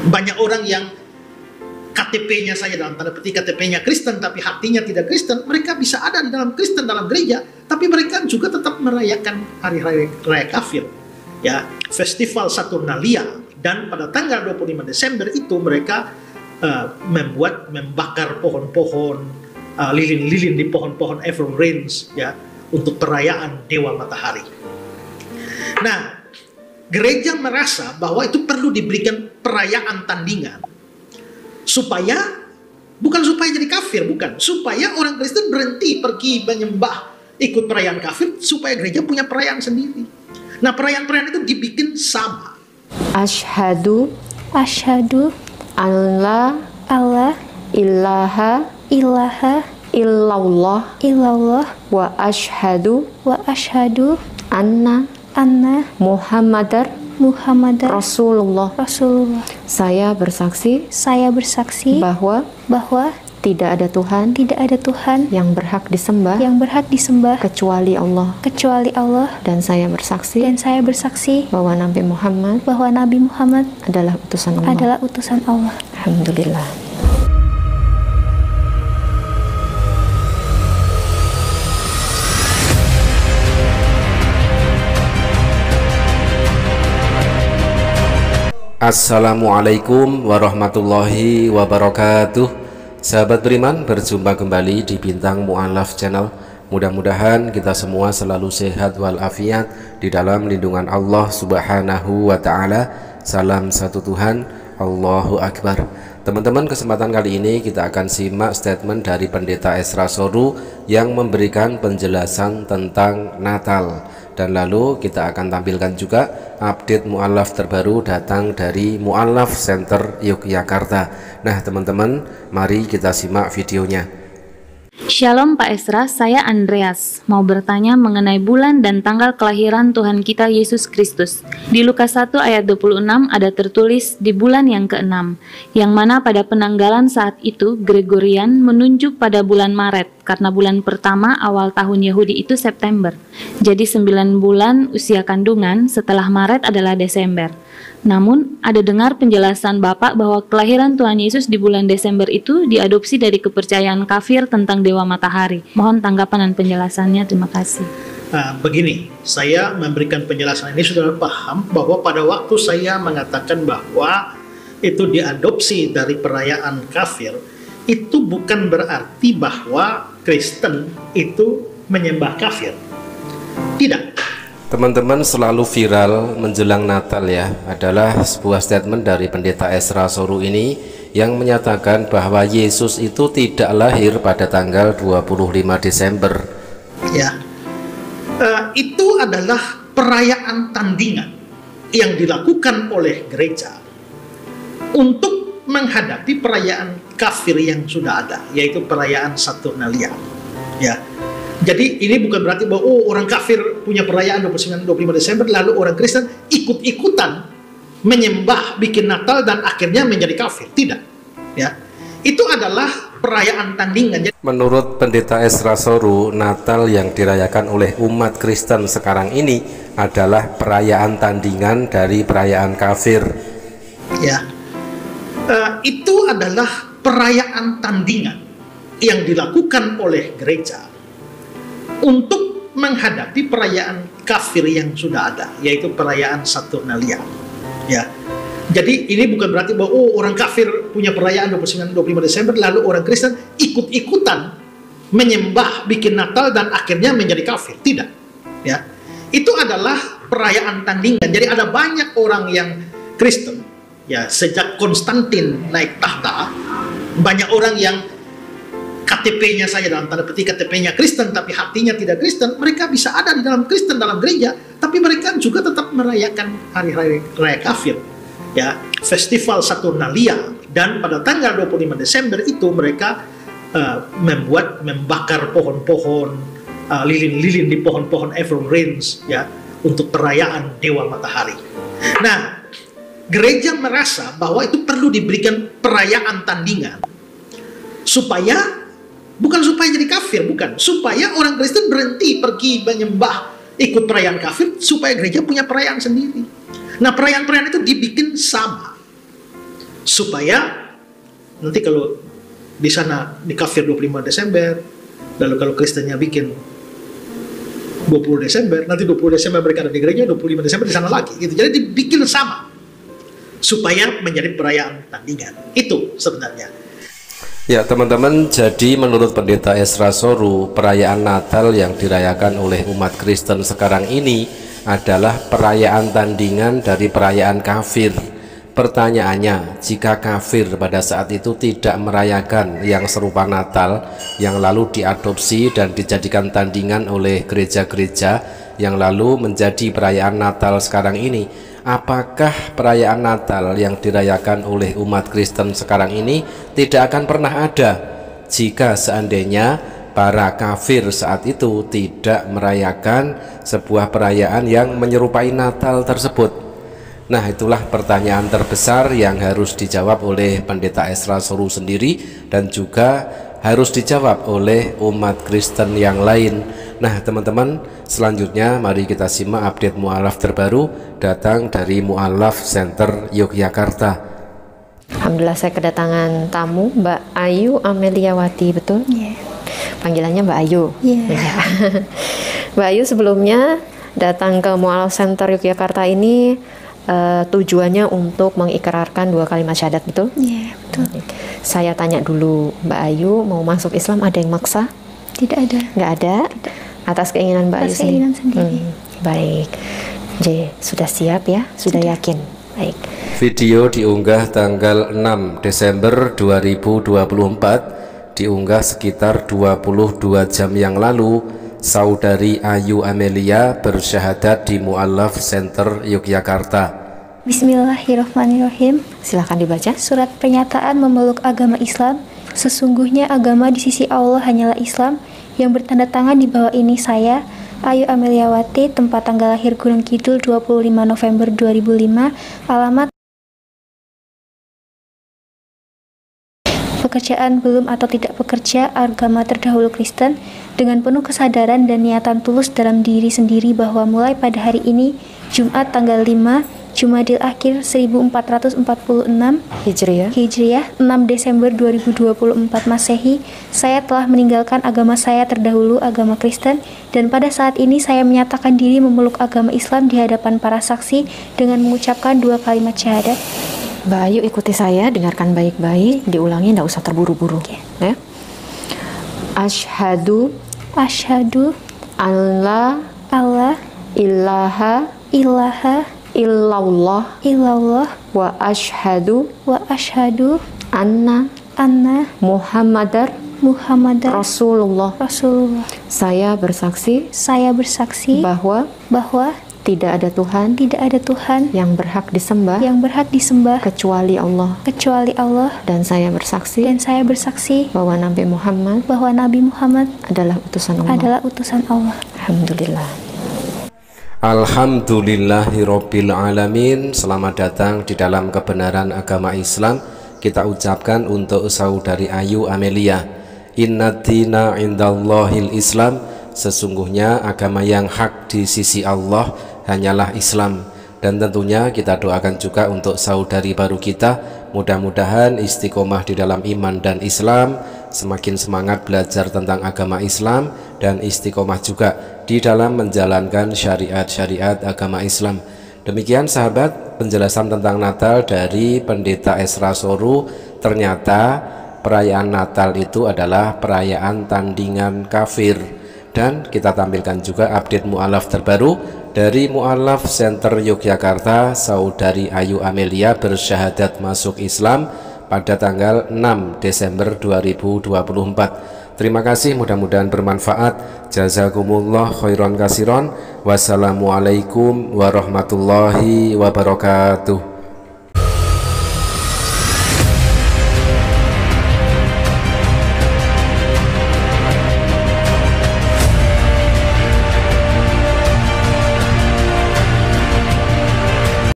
Banyak orang yang KTP-nya saya dalam tanda petik KTP-nya Kristen tapi hatinya tidak Kristen, mereka bisa ada di dalam Kristen dalam gereja, tapi mereka juga tetap merayakan hari raya kafir, ya, festival Saturnalia. Dan pada tanggal 25 Desember itu mereka membakar pohon-pohon, lilin-lilin di pohon-pohon evergreens, ya, untuk perayaan Dewa Matahari. Nah, gereja merasa bahwa itu perlu diberikan perayaan tandingan supaya, bukan supaya jadi kafir, bukan, supaya orang Kristen berhenti pergi menyembah ikut perayaan kafir, supaya gereja punya perayaan sendiri. Nah, perayaan-perayaan itu dibikin sama. Asyhadu alla ilaha illallah wa asyhadu anna Muhammadar Rasulullah. Saya bersaksi bahwa tidak ada Tuhan yang berhak disembah kecuali Allah. Dan saya bersaksi bahwa Nabi Muhammad adalah utusan Allah. Alhamdulillah. Assalamualaikum warahmatullahi wabarakatuh. Sahabat beriman, berjumpa kembali di Bintang Mu'alaf Channel. Mudah-mudahan kita semua selalu sehat walafiat di dalam lindungan Allah Subhanahu wa ta'ala. Salam satu Tuhan, Allahu Akbar. Teman-teman, kesempatan kali ini kita akan simak statement dari Pendeta Esra Soru yang memberikan penjelasan tentang Natal. Dan lalu kita akan tampilkan juga update mu'alaf terbaru datang dari Mu'alaf Center Yogyakarta. Nah teman-teman, mari kita simak videonya. Shalom Pak Esra, saya Andreas. Mau bertanya mengenai bulan dan tanggal kelahiran Tuhan kita Yesus Kristus. Di Lukas 1 ayat 26 ada tertulis di bulan yang ke-6, yang mana pada penanggalan saat itu Gregorian menunjuk pada bulan Maret, karena bulan pertama awal tahun Yahudi itu September. Jadi 9 bulan usia kandungan setelah Maret adalah Desember. Namun, ada dengar penjelasan Bapak bahwa kelahiran Tuhan Yesus di bulan Desember itu diadopsi dari kepercayaan kafir tentang Dewa Matahari. Mohon tanggapan dan penjelasannya, terima kasih. Begini, saya memberikan penjelasan ini sudah paham bahwa pada waktu saya mengatakan bahwa itu diadopsi dari perayaan kafir, itu bukan berarti bahwa Kristen itu menyembah kafir. Tidak. Teman-teman, selalu viral menjelang Natal ya adalah sebuah statement dari Pendeta Esra Soru ini yang menyatakan bahwa Yesus itu tidak lahir pada tanggal 25 Desember. Ya, itu adalah perayaan tandingan yang dilakukan oleh gereja untuk menghadapi perayaan kafir yang sudah ada, yaitu perayaan Saturnalia. Ya. Jadi ini bukan berarti bahwa orang kafir punya perayaan 29-25 Desember lalu orang Kristen ikut-ikutan menyembah, bikin Natal dan akhirnya menjadi kafir. Tidak. Ya. Itu adalah perayaan tandingan. Menurut Pendeta Esra Soru, Natal yang dirayakan oleh umat Kristen sekarang ini adalah perayaan tandingan dari perayaan kafir. Ya. Itu adalah perayaan tandingan yang dilakukan oleh gereja untuk menghadapi perayaan kafir yang sudah ada, yaitu perayaan Saturnalia. Ya. Jadi ini bukan berarti bahwa orang kafir punya perayaan 29-25 Desember lalu orang Kristen ikut-ikutan menyembah, bikin Natal dan akhirnya menjadi kafir. Tidak. Ya. Itu adalah perayaan tandingan. Jadi ada banyak orang yang Kristen, ya, sejak Konstantin naik tahta, banyak orang yang KTP-nya saya dalam tanda petik KTP-nya Kristen tapi hatinya tidak Kristen, mereka bisa ada di dalam Kristen dalam gereja, tapi mereka juga tetap merayakan hari raya kafir, ya, festival Saturnalia. Dan pada tanggal 25 Desember itu mereka membakar pohon-pohon, lilin-lilin di pohon-pohon evergreens, ya, untuk perayaan Dewa Matahari. Nah, gereja merasa bahwa itu perlu diberikan perayaan tandingan supaya, bukan supaya jadi kafir, bukan, supaya orang Kristen berhenti pergi menyembah ikut perayaan kafir, supaya gereja punya perayaan sendiri. Nah, perayaan-perayaan itu dibikin sama. supaya nanti kalau di sana di kafir 25 Desember, lalu kalau Kristennya bikin 20 Desember, nanti 20 Desember mereka ada di gereja, 25 Desember di sana lagi gitu. Jadi dibikin sama supaya menjadi perayaan tandingan. Itu sebenarnya. Ya teman-teman, jadi menurut Pendeta Esra Soru, perayaan Natal yang dirayakan oleh umat Kristen sekarang ini adalah perayaan tandingan dari perayaan kafir. Pertanyaannya, jika kafir pada saat itu tidak merayakan yang serupa Natal, yang lalu diadopsi dan dijadikan tandingan oleh gereja-gereja, yang lalu menjadi perayaan Natal sekarang ini, apakah perayaan Natal yang dirayakan oleh umat Kristen sekarang ini tidak akan pernah ada jika seandainya para kafir saat itu tidak merayakan sebuah perayaan yang menyerupai Natal tersebut? Nah, itulah pertanyaan terbesar yang harus dijawab oleh Pendeta Esra Soru sendiri dan juga harus dijawab oleh umat Kristen yang lain. Nah teman-teman, selanjutnya mari kita simak update mu'alaf terbaru datang dari Mu'alaf Center Yogyakarta. Alhamdulillah saya kedatangan tamu Mbak Ayu Ameliawati, betul? Iya. Panggilannya Mbak Ayu. Iya. Mbak Ayu sebelumnya datang ke Mu'alaf Center Yogyakarta ini tujuannya untuk mengikrarkan 2 kalimat syahadat, betul? Iya, betul. Saya tanya dulu, Mbak Ayu mau masuk Islam ada yang maksa? Tidak ada. Nggak ada? Atas keinginan Mbak Ayu keinginan sendiri. Baik. J, sudah siap ya? Sudah yakin? Baik. Video diunggah tanggal 6 Desember 2024, diunggah sekitar 22 jam yang lalu. Saudari Ayu Amelia bersyahadat di Mu'alaf Center Yogyakarta. Bismillahirrahmanirrahim. Silakan dibaca. Surat pernyataan memeluk agama Islam. Sesungguhnya agama di sisi Allah hanyalah Islam. Yang bertanda tangan di bawah ini saya, Ayu Ameliawati, tempat tanggal lahir Gunung Kidul 25 November 2005, alamat pekerjaan belum atau tidak bekerja, agama terdahulu Kristen, dengan penuh kesadaran dan niatan tulus dalam diri sendiri bahwa mulai pada hari ini, Jumat tanggal 5 Jumadil Akhir 1446 Hijriah 6 Desember 2024 Masehi, saya telah meninggalkan agama saya terdahulu, agama Kristen, dan pada saat ini saya menyatakan diri memeluk agama Islam di hadapan para saksi dengan mengucapkan 2 kalimat syahadat. Mbak Ayu ikuti saya, dengarkan baik-baik, diulangi, tidak usah terburu-buru. Ya. Asyhadu alla ilaha illallah wa asyhadu anna Muhammadar Rasulullah. Saya bersaksi bahwa tidak ada Tuhan yang berhak disembah kecuali Allah. Dan saya bersaksi bahwa Nabi Muhammad adalah utusan Allah. Alhamdulillah. Alhamdulillahirabbil alamin. Selamat datang di dalam kebenaran agama Islam. Kita ucapkan untuk saudari Ayu Amelia, inna dina indallahil Islam. Sesungguhnya agama yang hak di sisi Allah hanyalah Islam. Dan tentunya kita doakan juga untuk saudari baru kita, mudah-mudahan istiqomah di dalam iman dan Islam, semakin semangat belajar tentang agama Islam, dan istiqomah juga di dalam menjalankan syariat-syariat agama Islam. Demikian sahabat, penjelasan tentang Natal dari Pendeta Esra Soru. Ternyata perayaan Natal itu adalah perayaan tandingan kafir. Dan kita tampilkan juga update mu'alaf terbaru dari Mu'alaf Center Yogyakarta. Saudari Ayu Amelia bersyahadat masuk Islam pada tanggal 6 Desember 2024. Terima kasih, mudah-mudahan bermanfaat. Jazakumullah khairan kasiron. Wassalamualaikum warahmatullahi wabarakatuh.